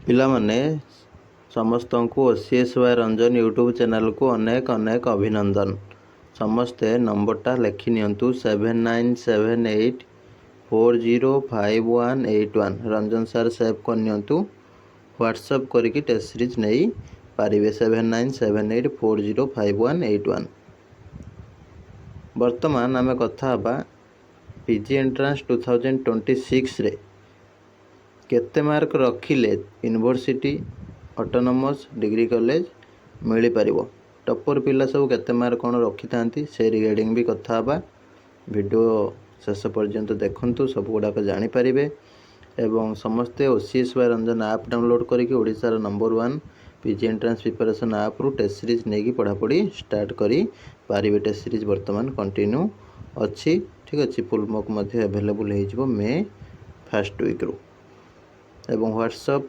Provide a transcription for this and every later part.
ପିଲାମାନେ ସମସ୍ତଙ୍କୁ OCS by Ranjan YouTube ଚ୍ୟାନେଲକୁ ଅନେକ ଅନେକ ଅଭିନନ୍ଦନ। ସମସ୍ତେ ନମ୍ବରଟା ଲେଖି ନିଅନ୍ତୁ 7978405181। ରଞ୍ଜନ ସାର୍ ସେଭ୍ କରିନିଅନ୍ତୁ। ହ୍ୱାଟ୍ସଆପ୍ କରିକି ଟେଷ୍ଟ ସିରିଜ୍ ନେଇପାରିବେ 7978405181। ବର୍ତ୍ତମାନ ଆମେ କଥା ହେବା PG ଏଣ୍ଟ୍ରାନ୍ସ 2026ରେ କେତେ ମାର୍କ ରଖିଲେ ୟୁନିଭର୍ସିଟି ଅଟୋନମସ୍ ଡିଗ୍ରୀ କଲେଜ ମିଳିପାରିବ। ଟପର ପିଲା ସବୁ କେତେ ମାର୍କ କ'ଣ ରଖିଥାନ୍ତି ସେ ରିଗାର୍ଡ଼ିଂ ବି କଥା ହେବା। ଭିଡ଼ିଓ ଶେଷ ପର୍ଯ୍ୟନ୍ତ ଦେଖନ୍ତୁ, ସବୁଗୁଡ଼ାକ ଜାଣିପାରିବେ। ଏବଂ ସମସ୍ତେ OCS by Ranjan app download କରିକି ଓଡ଼ିଶାର ନମ୍ବର 1 PG ଏଣ୍ଟ୍ରାନ୍ସ ପ୍ରିପାରେସନ୍ ଆପ୍ରୁ ଟେଷ୍ଟ ସିରିଜ୍ ନେଇକି ପଢ଼ାପଢ଼ି ଷ୍ଟାର୍ଟ କରିପାରିବେ। ଟେଷ୍ଟ ସିରିଜ୍ ବର୍ତ୍ତମାନ କଣ୍ଟିନ୍ୟୁ ଅଛି, ଠିକ୍ ଅଛି। ଫୁଲ୍ ମକ୍ ମଧ୍ୟ ଆଭେଲେବୁଲ୍ ହେଇଯିବ ମେ ଫାର୍ଷ୍ଟ ୱିକ୍ରୁ। ଏବଂ ହ୍ୱାଟ୍ସଆପ୍,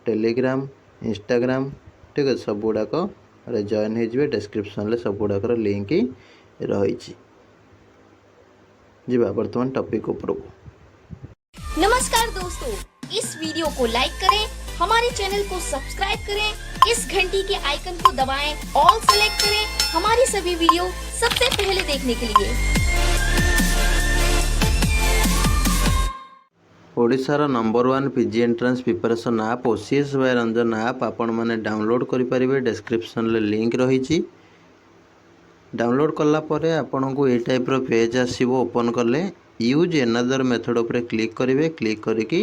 ଟେଲିଗ୍ରାମ, ଇନଷ୍ଟାଗ୍ରାମ, ଠିକ୍ ଅଛି, ସବୁଗୁଡ଼ାକରେ ଜଏନ୍ ହେଇଯିବେ। ଡେସ୍କ୍ରିପ୍ସନ୍ରେ ସବୁଗୁଡ଼ାକର ଲିଙ୍କ ରହିଛି। ଯିବା ବର୍ତ୍ତମାନ ଟपिକ୍ ଉପରକୁ। नमस्कार दोस्तों, इस वीडियो को लाइक करें, हमारे चैनल को सब्सक्राइब करें, इस घंटी के आइकन को दबाएं, ऑल सेलेक्ट करें हमारी सभी वीडियो सबसे पहले देखने के लिए। ଓଡ଼ିଶାର number 1 PG entrance preparation app OCS by Ranjan app ଆପଣମାନେ ଡାଉନଲୋଡ଼୍ କରିପାରିବେ। ଡେସ୍କ୍ରିପ୍ସନ୍ରେ ଲିଙ୍କ ରହିଛି। ଡାଉନଲୋଡ଼୍ କଲା ପରେ ଆପଣଙ୍କୁ ଏଇ ଟାଇପ୍ର ପେଜ୍ ଆସିବ। ଓପନ୍ କଲେ ୟୁଜ୍ ଏନାଦର୍ ମେଥଡ଼ ଉପରେ କ୍ଲିକ୍ କରିବେ। କ୍ଲିକ୍ କରିକି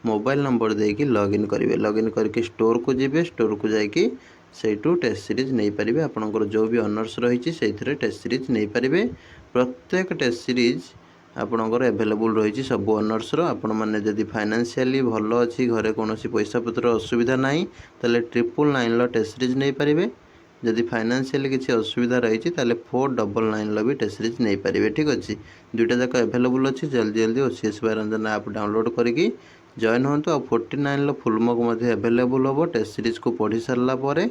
ମୋବାଇଲ୍ ନମ୍ବର ଦେଇକି ଲଗ୍ଇନ୍ କରିବେ। ଲଗ୍ଇନ୍ କରିକି ଷ୍ଟୋର୍କୁ ଯିବେ। ଷ୍ଟୋର୍କୁ ଯାଇକି ସେଇଠୁ ଟେଷ୍ଟ ସିରିଜ୍ ନେଇପାରିବେ। ଆପଣଙ୍କର ଯେଉଁ ବି ଅନର୍ସ ରହିଛି ସେଇଥିରେ ଟେଷ୍ଟ ସିରିଜ୍ ନେଇପାରିବେ। ପ୍ରତ୍ୟେକ ଟେଷ୍ଟ ସିରିଜ୍ ଆପଣଙ୍କର ଆଭେଲେବୁଲ୍ ରହିଛି ସବୁ ଅନର୍ସର। ଆପଣମାନେ ଯଦି ଫାଇନାନ୍ସିଆଲି ଭଲ ଅଛି, ଘରେ କୌଣସି ପଇସା ପତ୍ର ଅସୁବିଧା ନାହିଁ, ତାହେଲେ 999ର ଟେଷ୍ଟ ସିରିଜ୍ ନେଇପାରିବେ। ଯଦି ଫାଇନାନ୍ସିଆଲି କିଛି ଅସୁବିଧା ରହିଛି ତାହେଲେ 499ର ବି ଟେଷ୍ଟ ସିରିଜ୍ ନେଇପାରିବେ, ଠିକ୍ ଅଛି। ଦୁଇଟା ଯାକ ଆଭେଲେବୁଲ୍ ଅଛି। ଜଲ୍ଦି OCS by Ranjan app download କରିକି ଜଏନ୍ ହୁଅନ୍ତୁ। ଆଉ 49ର ଫୁଲ୍ ମକ୍ ମଧ୍ୟ ଆଭେଲେବୁଲ୍ ହେବ ଟେଷ୍ଟ ସିରିଜ୍କୁ ପଢ଼ି ସାରିଲା ପରେ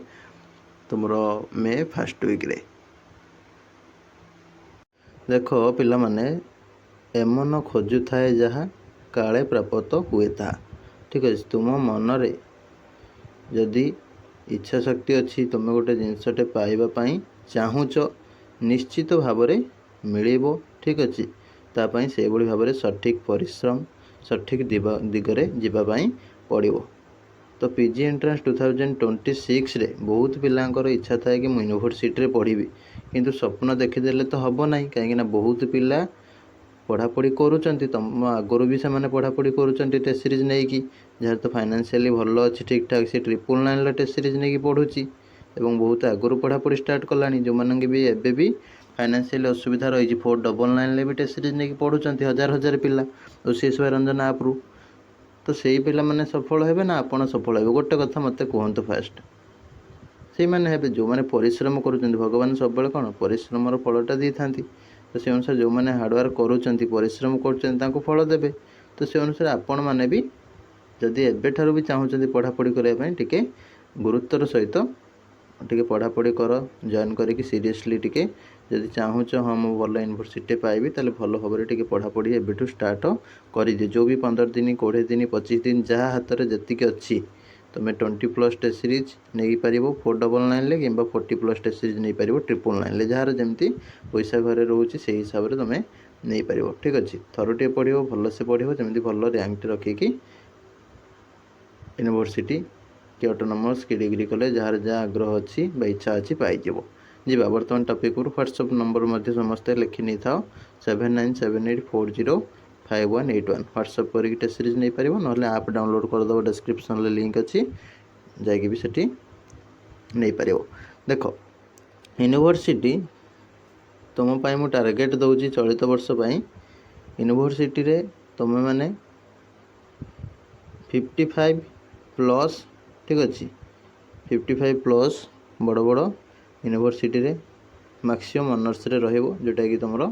ତୁମର ମେ ଫାର୍ଷ୍ଟ ୱିକ୍ରେ। ଦେଖ ପିଲାମାନେ, ଏମନ ଖୋଜୁଥାଏ ଯାହା କାଳେ ପ୍ରାପ୍ତ ହୁଏ ତାହା, ଠିକ୍ ଅଛି। ତୁମ ମନରେ ଯଦି ଇଚ୍ଛା ଶକ୍ତି ଅଛି, ତୁମେ ଗୋଟେ ଜିନିଷଟେ ପାଇବା ପାଇଁ ଚାହୁଁଛ, ନିଶ୍ଚିତ ଭାବରେ ମିଳିବ, ଠିକ୍ ଅଛି। ତା ପାଇଁ ସେଇଭଳି ଭାବରେ ସଠିକ୍ ପରିଶ୍ରମ, ସଠିକ୍ ଦିଗରେ ଯିବା ପାଇଁ ପଡ଼ିବ। ତ PG ଏଣ୍ଟ୍ରାନ୍ସ 2026ରେ ବହୁତ ପିଲାଙ୍କର ଇଚ୍ଛା ଥାଏ କି ମୁଁ ୟୁନିଭର୍ସିଟିରେ ପଢ଼ିବି, କିନ୍ତୁ ସ୍ୱପ୍ନ ଦେଖିଦେଲେ ତ ହେବ ନାହିଁ। କାହିଁକିନା ବହୁତ ପିଲା ପଢ଼ାପଢ଼ି କରୁଛନ୍ତି, ତୁମ ଆଗରୁ ବି ସେମାନେ ପଢ଼ାପଢ଼ି କରୁଛନ୍ତି ଟେଷ୍ଟ ସିରିଜ୍ ନେଇକି। ଯାହାର ତ ଫାଇନାନ୍ସିଆଲି ଭଲ ଅଛି, ଠିକ୍ଠାକ୍, ସେ 999ର ଟେଷ୍ଟ ସିରିଜ୍ ନେଇକି ପଢ଼ୁଛି ଏବଂ ବହୁତ ଆଗରୁ ପଢ଼ାପଢ଼ି ଷ୍ଟାର୍ଟ କଲାଣି। ଯେଉଁମାନଙ୍କ ବି ଏବେ ବି ଫାଇନାନ୍ସିଆଲି ଅସୁବିଧା ରହିଛି 499ରେ ବି ଟେଷ୍ଟ ସିରିଜ୍ ନେଇକି ପଢ଼ୁଛନ୍ତି ହଜାର ହଜାର ପିଲା OCS by ରଞ୍ଜନ ଆପ୍ରୁ। ତ ସେଇ ପିଲାମାନେ ସଫଳ ହେବେ ନା ଆପଣ ସଫଳ ହେବେ? ଗୋଟେ କଥା ମୋତେ କୁହନ୍ତୁ ଫାଷ୍ଟ। ସେଇମାନେ ହେବେ ଯେଉଁମାନେ ପରିଶ୍ରମ କରୁଛନ୍ତି। ଭଗବାନ ସବୁବେଳେ କ'ଣ ପରିଶ୍ରମର ଫଳଟା ଦେଇଥାନ୍ତି। ତ ସେ ଅନୁସାରେ ଯେଉଁମାନେ ହାର୍ଡ଼ୱାର୍କ କରୁଛନ୍ତି, ପରିଶ୍ରମ କରୁଛନ୍ତି, ତାଙ୍କୁ ଫଳ ଦେବେ। ତ ସେ ଅନୁସାରେ ଆପଣମାନେ ବି ଯଦି ଏବେଠାରୁ ବି ଚାହୁଁଛନ୍ତି ପଢ଼ାପଢ଼ି କରିବା ପାଇଁ, ଟିକେ ଗୁରୁତ୍ୱର ସହିତ ଟିକେ ପଢ଼ାପଢ଼ି କର। ଜଏନ୍ କରିକି ସିରିୟସଲି ଟିକେ ଯଦି ଚାହୁଁଛ ହଁ ମୁଁ ଭଲ ୟୁନିଭର୍ସିଟି ପାଇବି, ତାହେଲେ ଭଲ ଭାବରେ ଟିକେ ପଢ଼ାପଢ଼ି ଏବେଠୁ ଷ୍ଟାର୍ଟ କରିଦିଅ। ଯେଉଁ ବି 15 ଦିନ, 20 ଦିନ, 25 ଦିନ ଯାହା ହାତରେ ଯେତିକି ଅଛି, ତୁମେ 20+ ଟେଷ୍ଟ ସିରିଜ୍ ନେଇପାରିବ 499ରେ କିମ୍ବା 40+ ଟେଷ୍ଟ ସିରିଜ୍ ନେଇପାରିବ 999ରେ। ଯାହାର ଯେମିତି ପଇସା ଘରେ ରହୁଛି ସେଇ ହିସାବରେ ତୁମେ ନେଇପାରିବ, ଠିକ୍ ଅଛି। ଥରୁଟିଏ ପଢ଼ିବ, ଭଲସେ ପଢ଼ିବ, ଯେମିତି ଭଲ ର୍ୟାଙ୍କଟେ ରଖିକି ୟୁନିଭର୍ସିଟି କି ଅଟୋନମସ୍ କି ଡିଗ୍ରୀ କଲେଜ ଯାହାର ଯାହା ଆଗ୍ରହ ଅଛି ବା ଇଚ୍ଛା ଅଛି ପାଇଯିବ। ଯିବା ବର୍ତ୍ତମାନ ଟପିକ୍ରୁ। ହ୍ୱାଟ୍ସଆପ୍ ନମ୍ବର ମଧ୍ୟ ସମସ୍ତେ ଲେଖି ନେଇଥାଅ 7978405181। ହ୍ୱାଟ୍ସଆପ୍ କରିକି ଟେଷ୍ଟ ସିରିଜ୍ ନେଇପାରିବ, ନହେଲେ ଆପ୍ ଡାଉନଲୋଡ଼୍ କରିଦେବ। ଡେସ୍କ୍ରିପ୍ସନ୍ରେ ଲିଙ୍କ୍ ଅଛି, ଯାଇକି ବି ସେଠି ନେଇପାରିବ। ଦେଖ, ୟୁନିଭର୍ସିଟି ତୁମ ପାଇଁ ମୁଁ ଟାର୍ଗେଟ୍ ଦେଉଛି ଚଳିତ ବର୍ଷ ପାଇଁ। ୟୁନିଭର୍ସିଟିରେ ତୁମେମାନେ 55+, ଠିକ୍ ଅଛି, 55+ ବଡ଼ ବଡ଼ ୟୁନିଭର୍ସିଟିରେ ମ୍ୟାକ୍ସିମମ୍ ଅନର୍ସରେ ରହିବ। ଯେଉଁଟାକି ତୁମର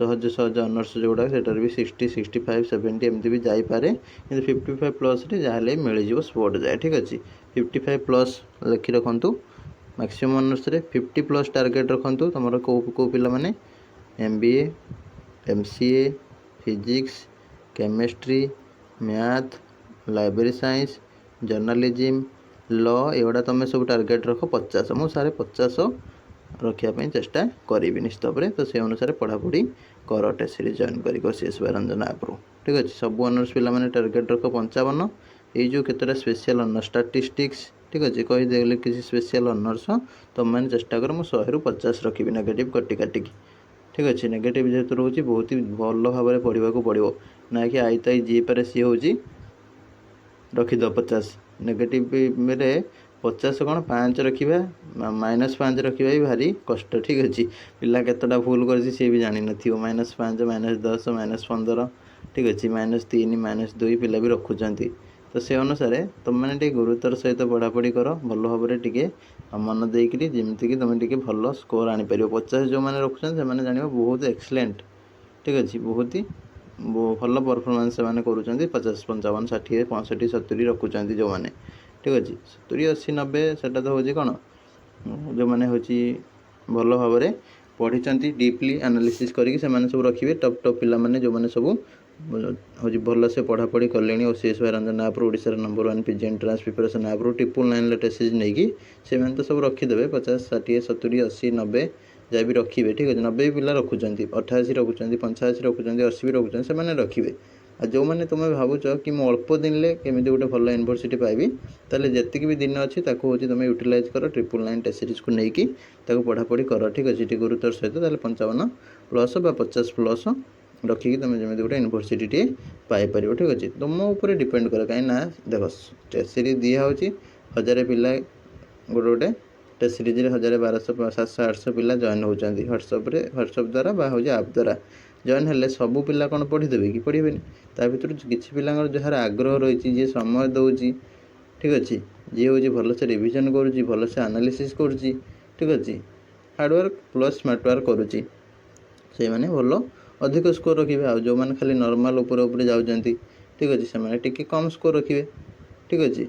ସହଜ ଅନର୍ସ ଯେଉଁଗୁଡ଼ାକ, ସେଟାରେ ବି 60, 65, 70 ଏମିତି ବି ଯାଇପାରେ। କିନ୍ତୁ 55+ରେ ଯାହାହେଲେ ମିଳିଯିବ, ସ୍ପଟ୍ ଯାଏ, ଠିକ୍ ଅଛି। 55+ ଲେଖି ରଖନ୍ତୁ ମ୍ୟାକ୍ସିମମ୍ ଅନର୍ସରେ। 50+ ଟାର୍ଗେଟ୍ ରଖନ୍ତୁ ତୁମର କେଉଁ ପିଲାମାନେ MBA, MCA, physics, chemistry, math, library science, journalism ल एगुड़ा तुम सब टार्गेट रख 50 मु सारे 50 रखापी चेष्टा करी निश्चित भाव में। तो से अनुसार पढ़ापढ़ी कर टेस्ट सीरीज जॉइन कर CSY रंजन आप्रु ठीक अच्छे। सब ऑनर्स पिला टार्गेट रख 55 ये जो केतटा स्पेशल ऑनर्स स्टैटिस्टिक्स ठीक अच्छे कहीदेली किसी स्पेशल ऑनर्स तुम मैंने चेष्टा कर 100 ରୁ 50 रखी नेगेटिव कटी काटिकी ठीक अच्छे। नेगेटिव जेहेतु रोचे बहुत ही भल भाव में पढ़ा पड़ो ना कि आई ताई जी पारे सी हूँ रखीद 50 नेगेटिव मेरे 50 कौन 5 रखा -5 रखा भी भारी कष्ट ठीक अच्छे। पिला केतटा भूल कर सी भी जानी न -5 -10 -15 ठीक अच्छे -3 -2 पिला भी रखुंट। तो से अनुसार तुम मैंने गुरुतर सहित पढ़ापढ़ी कर भल भाव में टे मन देकरी जमीक तुम टे भल स्कोर आनीपर 50 जो मैंने रखुच्च से जान बहुत एक्सलेंट ठीक अच्छे बहुत ही भल परफॉर्मेंस से 50 55 60 65 70 रखुच्च जो मैंने ठीक अच्छे 70 80 90 से तो हूँ कौन जो मैंने हूँ भल भाव में पढ़ी डीपली एनालिसिस करके सब रखिए टप टप पिला माने जो मैंने सब हूँ भल से पढ़ापढ़ी कले और CSY रंजन आप्रु ओडिशार नंबर 1 PG एंट्रांस प्रिपरेशन आप्रु 999 टेस्ट नहीं से तो सब रखीदे 50 60 70 80 90 जहाँ भी रखिए ठीक अच्छे। 90 पिला रखुच्च 88 रखुच्च 85 रखुच्च 80 भी रखुच्च से रखिए। आ जो मैंने तुम भावुच कि मुझे अल्प दिन केमी गोटे भल यूनिवर्सिटी पाइबी ताले जी भी दिन अच्छी हूँ तुम यूटिलाइज कर 999 टेस्ट सीरीज को लेकिन पढ़ापढ़ी कर ठीक अच्छे गुरुतर सहित 55+ बा 50+ रखिकी तुम जमी गोटे यूनिवर्सिटी टे पाइपर ठीक अच्छे। तुम उपर डिपेंड कर कहीं देख टेस्ट सीरीज दिहूँ 1000 पिला गोटे गोटे टेस्ट सीरीज 1200 700 800 पिला जॉइन होती व्हाट्सअप द्वारा हूँ आप द्वारा जॉइन हेल्ले सबू पिला कौन पढ़ीदेवे कि पढ़े ता भर किसी पिला जार आग्रह रही जी समय दूसरी ठीक अच्छे जी हूँ भलसे रिविजन करुँची भलसे एनालिसिस करुँची ठीक अच्छे हार्डवर्क प्लस स्मार्टवर्क करुँची से मैंने भल अधिक स्कोर रखिए। आ जो मैंने खाली नॉर्मल ऊपर जाऊँगी ठीक अच्छे से टी कम स्कोर रखिए ठीक अच्छे।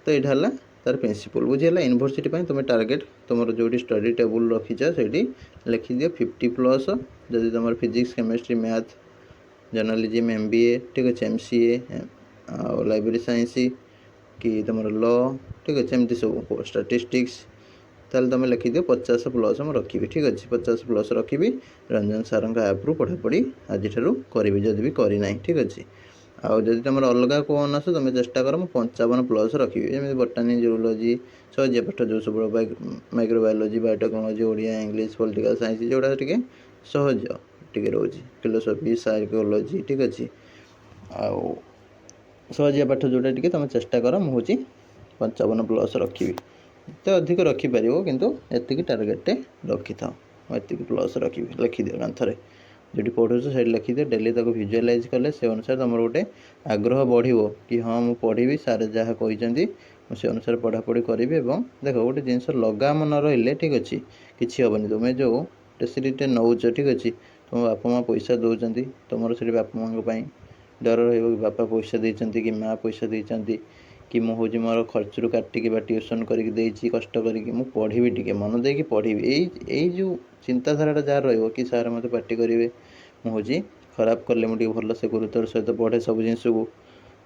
तो यहाँ तार प्रिंसिपल बुझीगला यूनिवर्सिटी तुम टार्गेट तुम जो स्टडी टेबुल रखीच से लिखिदियो 50+ जदि तुम physics chemistry math journalism MBA ठीक अच्छे MCA लाइब्रेरी साइंस कि तुम लॉ ठीक अच्छे एमती सब स्टैटिस्टिक्स ताल तुम लिखिदियो 50+ मैं रखी ठीक अच्छे 50+ रखी रंजन सार आप्रु पढ़ापढ़ी आज करी जदि भी करना ठीक अच्छे। आउ जदि तुम अलग को अनर्स तुम चेष्टा कर 55+ रखी जमी बटानी जूलॉजी सहजिया पाठ जो सब microbiology biotechnology Odia English political science जोड़ा टे सहज टे रोज फिलोसफी साइकोलॉजी ठीक अच्छे। आउ सहजिया पाठ जोटा टे तुम चेष्टा कर मुझे 55+ रखी तो अधिक रखिपर किंतु एति टार्गेट रखी था एति प्लस रखी लिखिद ग्रंथरे जो पढ़ुच से लिखिदे डेली भिजुआलाइज कले से अनुसार तुम गोटे आग्रह बढ़ो कि हाँ मुझे पढ़ी सारे जहाँ कहते से अनुसार पढ़ापढ़ी करी। देख गोटे जिनस लगाम न रही ठीक अच्छे किसी हेनी तुम जो टेस्ट नौच ठीक अच्छे तुम बापा माँ पैसा दौरान तुम से बापा माँ डर रपा पैसा देती कि माँ पैसा देती कि मुझे मोर खर्च रू काटिकी ट्यूशन करके कष्ट करी पढ़ी टे मन दे पढ़ी यही जो चिंताधारा जार कि सार मत पार्टी करेंगे मुझे खराब कले मुझे भल से गुरुतर सहित पढ़े सब जिनस को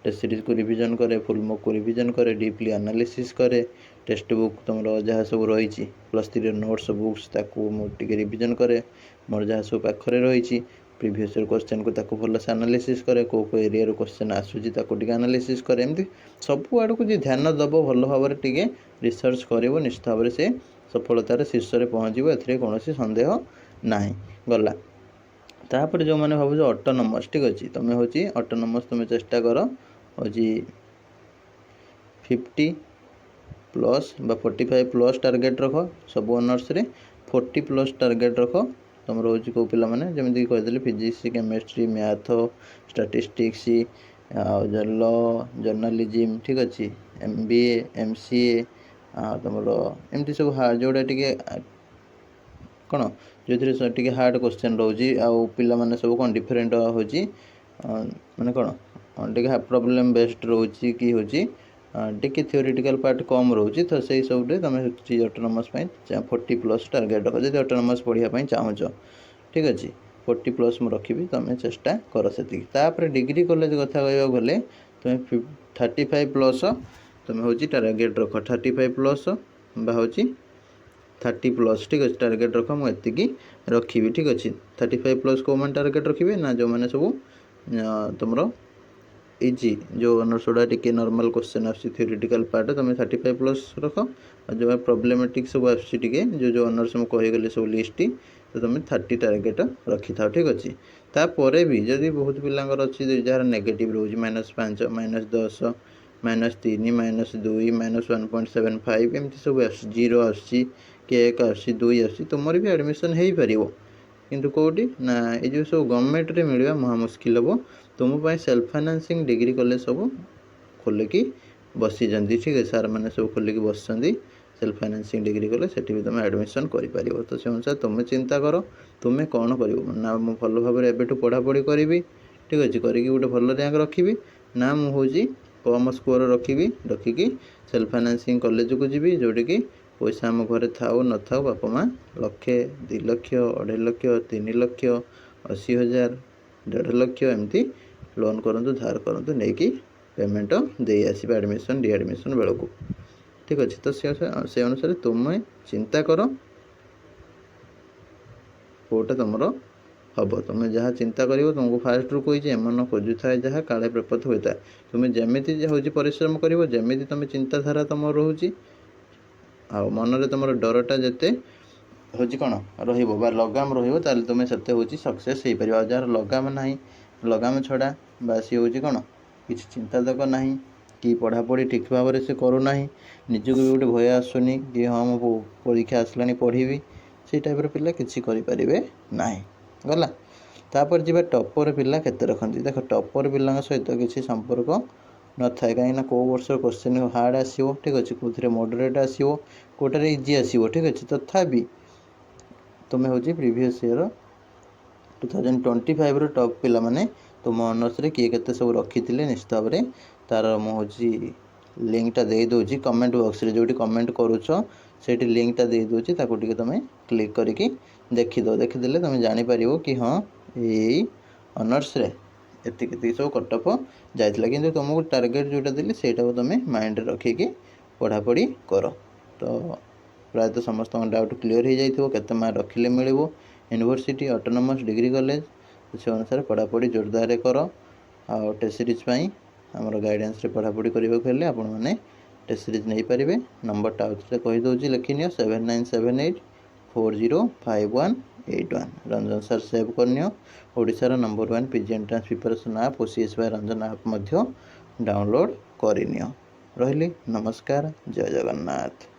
टेस्ट सीरीज को रिविजन करे फुल मॉक को रिविजन करे डीपली एनालिसिस करे टेक्स्ट बुक तुम जहाँ सब रही +3 नोट्स बुक्स मुझे रिविजन करे मोर जहाँ सब पाखे रही प्रीवियस क्वेश्चन को ताको भल से एनालिसिस करे को एरिया क्वेश्चन आसूची एनालिसिस करे एमती सब आड़ को जी ध्यान दब भल भाव में टे रिसर्च कर निश्चित भाव से सफलतार शीर्ष में पहुँचो ए सन्देह ना गला। तापर जो मैंने भाव ऑटोनोमस ठीक अच्छे तुम हूँ ऑटोनोमस तुम चेष्टा कर हूँ 50+ बा 45+ टार्गेट रख सब ऑनर्स रे 40+ टार्गेट रख तुम रोज को पिला माने जमी कहते physics chemistry math statistics law journalism ठीक अच्छे MBA MCA तुम एमती सब जोड़ा टे कौन जो टे हार्ड क्वेश्चन रोचे आउ पिला माने सब कौन डिफरेंट हो माने कौन टे प्रॉब्लम बेस्ड रोचे कि हूँ टे थियोरिटिकल पार्ट कम रोचे तो सही सब तुम ऑटोनोमस 40+ टार्गेट रख जब ऑटोनोमस पढ़ाई चाहूच ठीक अच्छे 40+ मैं रखी तुम चेष्टा कर से डिग्री कॉलेज कथा कह गले तुम 35+ तुम हूँ टार्गेट रख 35 प्लस बा हूँ 30 प्लस ठीक अच्छे टार्गेट रख मुझे रखी ठीक अच्छे 35 प्लस कौ मैंने टार्गेट रखिए ना जो मैंने सब तुम इजी जो ऑनर्स गुड़ा टी नॉर्मल क्वेश्चन आथियोरिटिकल पार्ट तुम 35 प्लस रख और जो प्रॉब्लमेटिक सब आसटी जो ऑनर्स मुझे कहीगली सब लिस्ट तो तुम 30 टार्गेट रखी था ठीक अच्छे तापर भी जदि बहुत पिलांर अच्छी जार नेगेटिव रोज -5 -10 -3 -2 -1.75 एमती सब जीरो आसी केक आसी 2 आसी तुमर भी एडमिशन हो पार किंतु कौटी ना ये जो सब गवर्नमेंट रे मिलवा महा मुस्किल हम तुम सेल्फ फाइनेंसिंग डिग्री कॉलेज सब खोलिकी बसी ठीक है सार मैंने सब खोलिकी बस सेल्फ फाइनेंसिंग डिग्री कॉलेज से भी तुम एडमिशन कर तो से अनुसार तुम चिंता कर तुम्हें कौन कर ना मुझे भल भाव एबेठू पढ़ापढ़ी करी ठीक अच्छे करी गोटे भल रैंक रखी ना मुझे कम स्कोर रखिकी सेल्फ फाइनेंसिंग कॉलेज को जी जोटिकी पैसा आम घर थाऊ न थाऊ बापा माँ लक्षे 2 लाख 2.5 लाख 3 लाख 80,000 1.5 लाख एमती लोन करूँ धार करूँ नहीं पेमेंट दे आसबे एडमिशन रिएडमिशन बेलू ठीक अच्छे तो से अनुसार तुम्हें चिंता कर कौटा तुम हम तुम्हें जहाँ चिंता कर तुमको फास्ट रू कही एमन खोजु थाए जहाँ काले प्रपत होता है तुम्हें जमीती हूँ परिश्रम कर जमी तुम चिंताधारा तुम रोचे आ मन तुम डरटा जिते हूँ कौन रहा लगाम रोल तुम्हें से हूँ सक्सेस हो पार जार लगाम ना लगाम छड़ा बा सी हूँ कौन किसी चिंतातक ना कि पढ़ापढ़ी ठीक भाव से करूना निजक भी गोटे भय आसुनी कि हाँ मो परीक्षा आसला पढ़ी से टाइप पिला किसी करें ना गला तापर जी टपर पिला केते रखती देख टपर पिला सहित किसी संपर्क न थाए कहीं कौ वर्ष क्वेश्चन हार्ड आसो ठीक अच्छे कौन मॉडरेट आसो कौटे इजी आसो ठीक अच्छे तथापि तुम्हें हूँ प्रीवियस ईयर 2025 टॉप पिला माने तुम ऑनर्स रे किए केते सब रखी निश्चित भाव में तार मुझे लिंकटा दे दूँगी कमेंट बॉक्स रे जो कमेंट करुच से लिंकटा दे दूँगी ताको टिके तुम क्लिक करके देखीदे तुम जापर कि हाँ यही ऑनर्स रे एति सब कटअप जाइला कि तुमको टार्गेट जोटा देली सेटा तुम माइंड रखिकी पढ़ापढ़ी कर तो प्रायतः समस्त डाउट क्लीयर हो जाइए केते मार्क रखिले मिल यूनिवर्सिटी ऑटोनोमस डिग्री कॉलेज से अनुसार पढ़ापढ़ी जोरदार कर आ टेस्ट सीरीज आमर गाइडेंस रे पढ़ापढ़ी करने को हेल्ले आपण मैंने टेस्ट सीरीज नहीं पारे नंबरटा आउे कहीदे लिखिनि 7978405181 रंजन सर सेव करनियो ओडिशार number 1 PG entrance preparation app OCSY Ranjan app download करनियो रही नमस्कार जय जगन्नाथ।